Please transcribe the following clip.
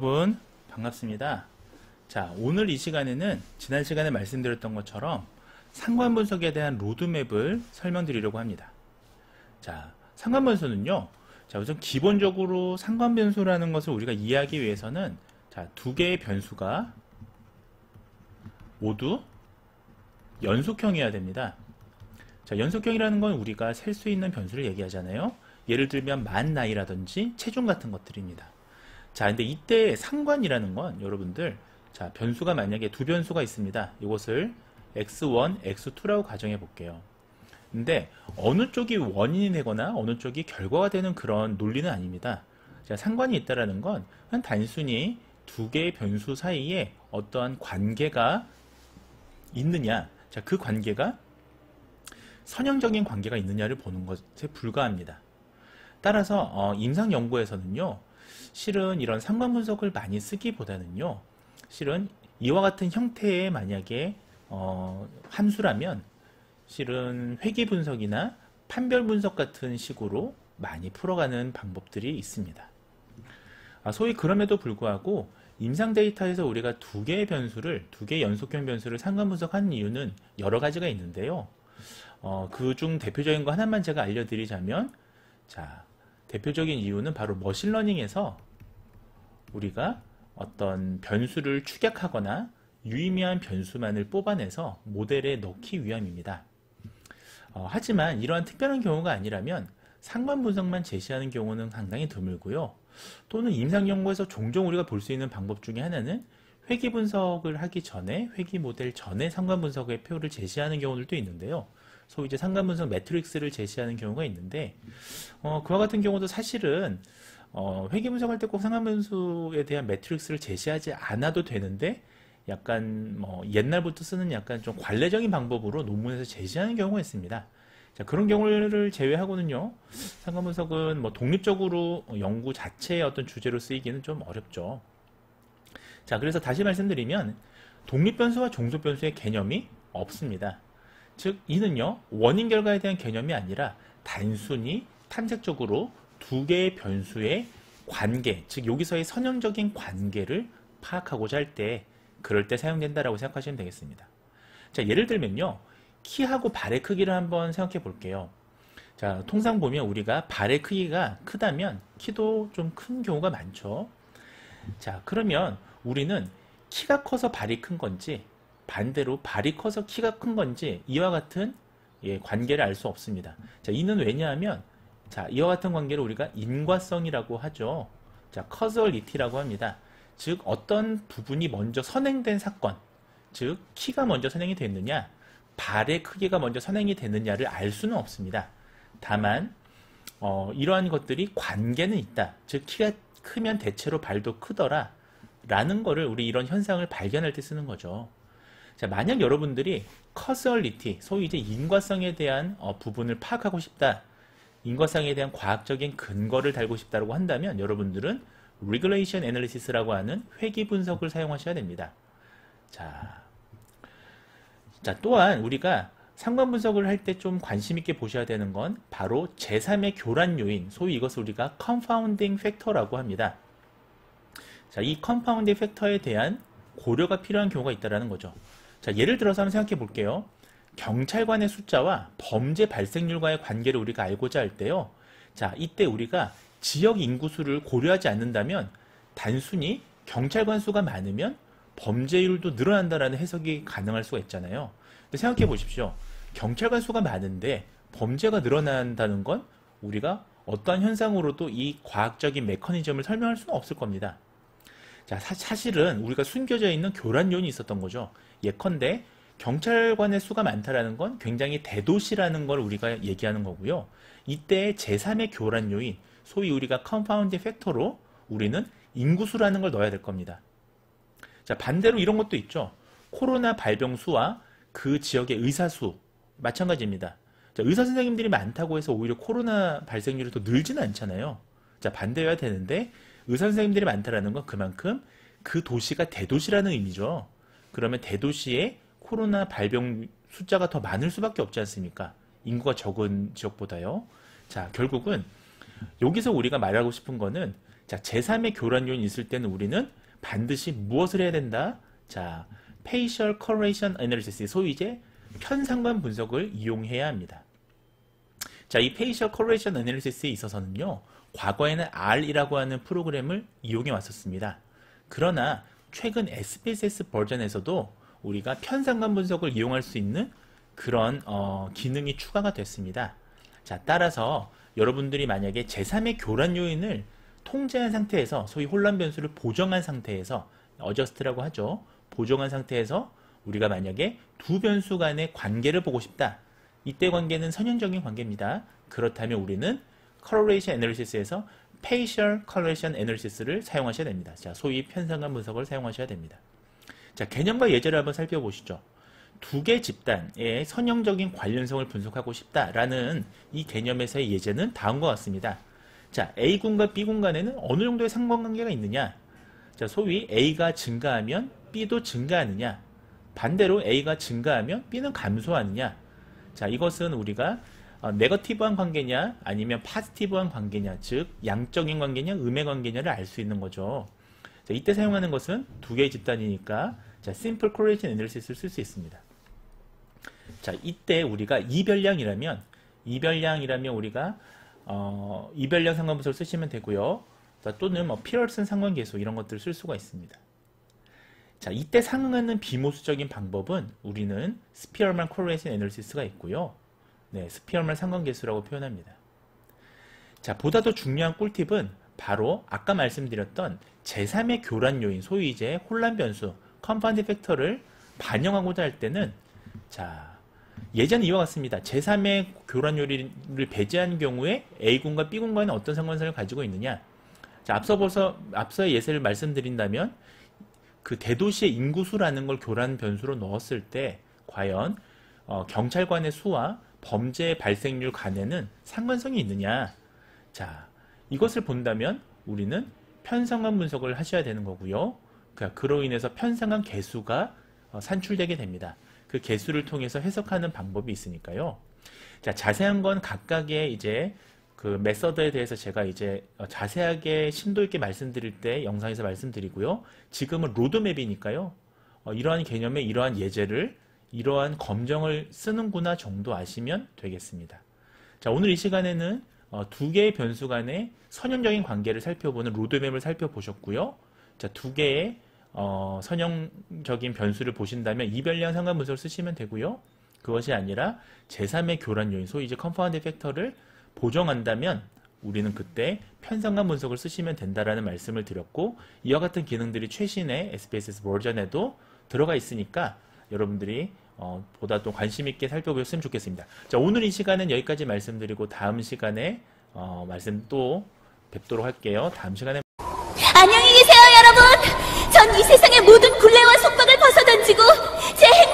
여러분 반갑습니다. 자, 오늘 이 시간에는 지난 시간에 말씀드렸던 것처럼 상관 분석에 대한 로드맵을 설명드리려고 합니다. 자, 상관 분석은요, 자, 우선 기본적으로 상관 변수라는 것을 우리가 이해하기 위해서는 자, 두 개의 변수가 모두 연속형이어야 됩니다. 자, 연속형이라는 건 우리가 셀 수 있는 변수를 얘기하잖아요. 예를 들면 만 나이라든지 체중 같은 것들입니다. 자, 근데 이때 상관이라는 건 여러분들, 자, 변수가 만약에 두 변수가 있습니다. 이것을 x1, x2라고 가정해 볼게요. 근데 어느 쪽이 원인이 되거나 어느 쪽이 결과가 되는 그런 논리는 아닙니다. 자, 상관이 있다라는 건 그냥 단순히 두 개의 변수 사이에 어떠한 관계가 있느냐, 자, 그 관계가 선형적인 관계가 있느냐를 보는 것에 불과합니다. 따라서 임상 연구에서는요, 실은 이런 상관 분석을 많이 쓰기보다는요, 실은 이와 같은 형태의 만약에 함수라면 실은 회귀 분석이나 판별 분석 같은 식으로 많이 풀어가는 방법들이 있습니다. 소위 그럼에도 불구하고 임상 데이터에서 우리가 두 개의 변수를, 두 개의 연속형 변수를 상관 분석하는 이유는 여러 가지가 있는데요. 그중 대표적인 거 하나만 제가 알려드리자면, 자, 대표적인 이유는 바로 머신러닝에서 우리가 어떤 변수를 축약하거나 유의미한 변수만을 뽑아내서 모델에 넣기 위함입니다. 하지만 이러한 특별한 경우가 아니라면 상관 분석만 제시하는 경우는 상당히 드물고요. 또는 임상 연구에서 종종 우리가 볼 수 있는 방법 중에 하나는 회귀 분석을 하기 전에, 회귀 모델 전에 상관 분석의 표를 제시하는 경우들도 있는데요. 소위 이제 상관 분석 매트릭스를 제시하는 경우가 있는데, 그와 같은 경우도 사실은 회귀 분석할 때 꼭 상관 분수에 대한 매트릭스를 제시하지 않아도 되는데, 약간 옛날부터 쓰는 약간 좀 관례적인 방법으로 논문에서 제시하는 경우가 있습니다. 자, 그런 경우를 제외하고는요, 상관 분석은 독립적으로 연구 자체의 어떤 주제로 쓰이기는 좀 어렵죠. 자, 그래서 다시 말씀드리면 독립변수와 종속변수의 개념이 없습니다. 즉, 이는요, 원인 결과에 대한 개념이 아니라 단순히 탐색적으로 두 개의 변수의 관계, 즉 여기서의 선형적인 관계를 파악하고자 할 때, 그럴 때 사용된다라고 생각하시면 되겠습니다. 자, 예를 들면요, 키하고 발의 크기를 한번 생각해 볼게요. 자, 통상 보면 우리가 발의 크기가 크다면 키도 좀 큰 경우가 많죠. 자, 그러면 우리는 키가 커서 발이 큰 건지, 반대로 발이 커서 키가 큰 건지 이와 같은 관계를 알 수 없습니다. 자, 이는 왜냐하면, 자, 이와 같은 관계를 우리가 인과성이라고 하죠. 자, 커저리티라고 합니다. 즉, 어떤 부분이 먼저 선행된 사건, 즉 키가 먼저 선행이 됐느냐, 발의 크기가 먼저 선행이 됐느냐를 알 수는 없습니다. 다만 이러한 것들이 관계는 있다. 즉, 키가 크면 대체로 발도 크더라 라는 거를, 우리 이런 현상을 발견할 때 쓰는 거죠. 자, 만약 여러분들이 커저리티, 소위 이제 인과성에 대한 부분을 파악하고 싶다, 인과성에 대한 과학적인 근거를 달고 싶다고 한다면 여러분들은 Regression Analysis라고 하는 회귀 분석을 사용하셔야 됩니다. 자, 또한 우리가 상관 분석을 할 때 좀 관심 있게 보셔야 되는 건 바로 제3의 교란 요인, 소위 이것을 우리가 Confounding Factor라고 합니다. 자, 이 Confounding Factor에 대한 고려가 필요한 경우가 있다는 거죠. 자, 예를 들어서 한번 생각해 볼게요. 경찰관의 숫자와 범죄 발생률과의 관계를 우리가 알고자 할 때요. 자, 이때 우리가 지역 인구수를 고려하지 않는다면 단순히 경찰관 수가 많으면 범죄율도 늘어난다라는 해석이 가능할 수가 있잖아요. 근데 생각해 보십시오. 경찰관 수가 많은데 범죄가 늘어난다는 건 우리가 어떠한 현상으로도 이 과학적인 메커니즘을 설명할 수는 없을 겁니다. 자, 사실은 우리가 숨겨져 있는 교란 요인이 있었던 거죠. 예컨대 경찰관의 수가 많다라는 건 굉장히 대도시라는 걸 우리가 얘기하는 거고요. 이때 제3의 교란 요인, 소위 우리가 컨파운딩 팩터로 우리는 인구수라는 걸 넣어야 될 겁니다. 자, 반대로 이런 것도 있죠. 코로나 발병 수와 그 지역의 의사 수 마찬가지입니다. 자, 의사 선생님들이 많다고 해서 오히려 코로나 발생률이 더 늘지는 않잖아요. 자, 반대여야 되는데 의사 선생님들이 많다라는 건 그만큼 그 도시가 대도시라는 의미죠. 그러면 대도시에 코로나 발병 숫자가 더 많을 수밖에 없지 않습니까? 인구가 적은 지역보다요. 자, 결국은 여기서 우리가 말하고 싶은 거는 자, 제3의 교란 요인이 있을 때는 우리는 반드시 무엇을 해야 된다? 자, Facial Correlation Analysis, 소위 이제 편상관 분석을 이용해야 합니다. 자, 이 Facial Correlation Analysis에 있어서는요, 과거에는 R이라고 하는 프로그램을 이용해 왔었습니다. 그러나 최근 SPSS 버전에서도 우리가 편상관 분석을 이용할 수 있는 그런 기능이 추가가 됐습니다. 자, 따라서 여러분들이 만약에 제3의 교란 요인을 통제한 상태에서 소위 혼란 변수를 보정한 상태에서 어저스트라고 하죠. 보정한 상태에서 우리가 만약에 두 변수 간의 관계를 보고 싶다. 이때 관계는 선형적인 관계입니다. 그렇다면 우리는 Correlation Analysis에서 Facial Correlation Analysis를 사용하셔야 됩니다. 자, 소위 편상관 분석을 사용하셔야 됩니다. 자, 개념과 예제를 한번 살펴보시죠. 두 개 집단의 선형적인 관련성을 분석하고 싶다라는 이 개념에서의 예제는 다음과 같습니다. 자, A군과 B군 간에는 어느 정도의 상관관계가 있느냐? 자, 소위 A가 증가하면 B도 증가하느냐? 반대로 A가 증가하면 B는 감소하느냐? 자, 이것은 우리가 네거티브한 관계냐 아니면 파지티브한 관계냐, 즉 양적인 관계냐 음의 관계냐를 알 수 있는 거죠. 자, 이때 사용하는 것은 두 개의 집단이니까 자, Simple Correlation Analysis를 쓸 수 있습니다. 자, 이때 우리가 이별량이라면 우리가 이별량 상관분석을 쓰시면 되고요. 또는 뭐 피어슨 상관계수 이런 것들을 쓸 수가 있습니다. 자, 이때 상응하는 비모수적인 방법은 우리는 스피어만 Correlation Analysis가 있고요. 네, 스피어만 상관계수라고 표현합니다. 자, 보다 더 중요한 꿀팁은 바로 아까 말씀드렸던 제3의 교란 요인, 소위 이제 혼란 변수, 컴파운딩 팩터를 반영하고자 할 때는 자, 예전 이와 같습니다. 제3의 교란 요인을 배제한 경우에 A군과 B군과는 어떤 상관성을 가지고 있느냐? 자, 앞서의 예시를 말씀드린다면 그 대도시의 인구수라는 걸 교란 변수로 넣었을 때 과연 경찰관의 수와 범죄 발생률 간에는 상관성이 있느냐? 자, 이것을 본다면 우리는 편상관 분석을 하셔야 되는 거고요. 그로 인해서 편상관 계수가 산출되게 됩니다. 그 계수를 통해서 해석하는 방법이 있으니까요. 자, 자세한 건 각각의 이제 그 메서드에 대해서 제가 이제 자세하게 심도 있게 말씀드릴 때 영상에서 말씀드리고요. 지금은 로드맵이니까요. 이러한 개념의 이러한 예제를 이러한 검정을 쓰는구나 정도 아시면 되겠습니다. 자, 오늘 이 시간에는 두 개의 변수 간의 선형적인 관계를 살펴보는 로드맵을 살펴보셨고요. 자, 두 개의 선형적인 변수를 보신다면 이별량 상관 분석을 쓰시면 되고요. 그것이 아니라 제3의 교란 요인, 소위 이제 컨파운딩 팩터를 보정한다면 우리는 그때 편상관 분석을 쓰시면 된다라는 말씀을 드렸고, 이와 같은 기능들이 최신의 SPSS 버전에도 들어가 있으니까 여러분들이 보다 또 관심 있게 살펴보셨으면 좋겠습니다. 자, 오늘 이 시간은 여기까지 말씀드리고 다음 시간에 말씀 또 뵙도록 할게요. 다음 시간에 안녕히 계세요, 여러분. 전 이 세상의 모든 굴레와 속박을 벗어던지고 제 행복을